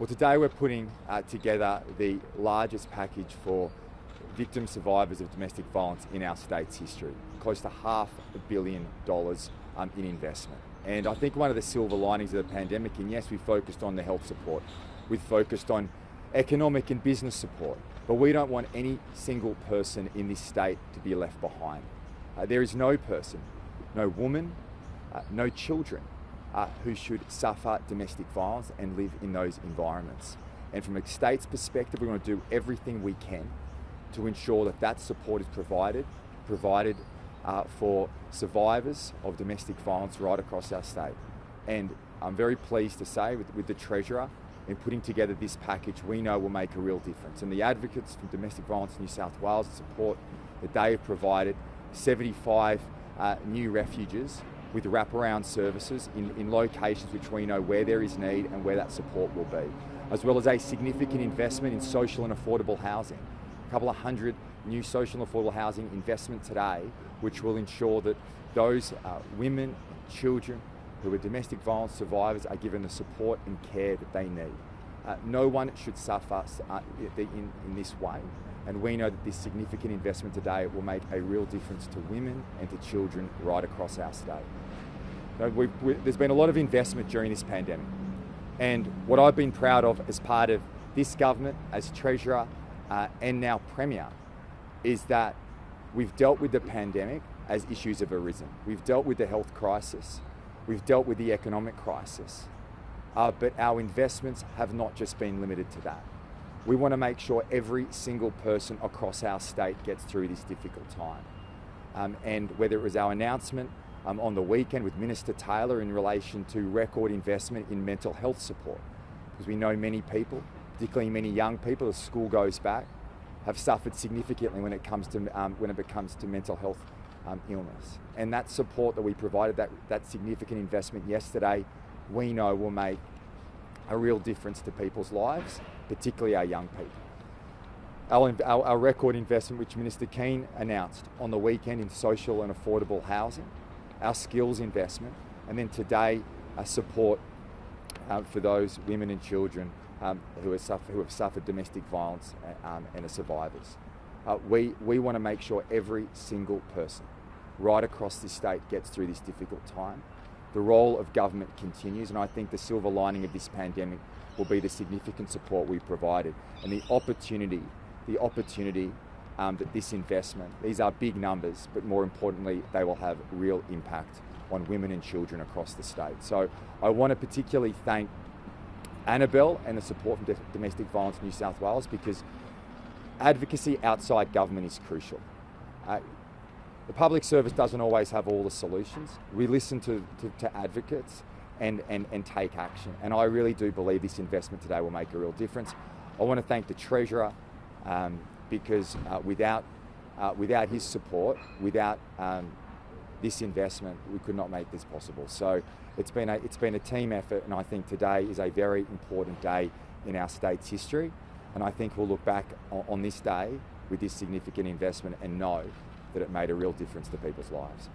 Well, today we're putting together the largest package for victim survivors of domestic violence in our state's history, close to $500 million in investment. And I think one of the silver linings of the pandemic, and yes, we focused on the health support, we've focused on economic and business support, but we don't want any single person in this state to be left behind. There is no person, no woman, no children who should suffer domestic violence and live in those environments. And from a state's perspective, we want to do everything we can to ensure that that support is provided for survivors of domestic violence right across our state. And I'm very pleased to say with the Treasurer, in putting together this package, we know will make a real difference. And the advocates from Domestic Violence in New South Wales support that they have provided 75 new refuges with wraparound services in locations which we know where there is need and where that support will be, as well as a significant investment in social and affordable housing. A couple of hundred new social and affordable housing investment today, which will ensure that those women and children who are domestic violence survivors are given the support and care that they need. No one should suffer in this way, and we know that this significant investment today will make a real difference to women and to children right across our state. There's been a lot of investment during this pandemic, and what I've been proud of as part of this government, as Treasurer and now Premier, is that we've dealt with the pandemic as issues have arisen. We've dealt with the health crisis, we've dealt with the economic crisis, but our investments have not just been limited to that. We want to make sure every single person across our state gets through this difficult time. And whether it was our announcement on the weekend with Minister Taylor in relation to record investment in mental health support, because we know many people, particularly many young people as school goes back, have suffered significantly when it comes to mental health illness. And that support that we provided, that significant investment yesterday, we know will make a real difference to people's lives, particularly our young people. Our record investment, which Minister Keane announced on the weekend in social and affordable housing, our skills investment, and then today support for those women and children who have suffered domestic violence and are survivors. We want to make sure every single person right across this state gets through this difficult time. The role of government continues, and I think the silver lining of this pandemic will be the significant support we provided and the opportunity that this investment, these are big numbers, but more importantly, they will have real impact on women and children across the state. So I want to particularly thank Annabelle and the support from Domestic Violence in New South Wales, because advocacy outside government is crucial. The public service doesn't always have all the solutions. We listen to advocates and take action. And I really do believe this investment today will make a real difference. I want to thank the Treasurer because without his support, without this investment, we could not make this possible. So it's been a team effort, and I think today is a very important day in our state's history. And I think we'll look back on this day with this significant investment and know that it made a real difference to people's lives.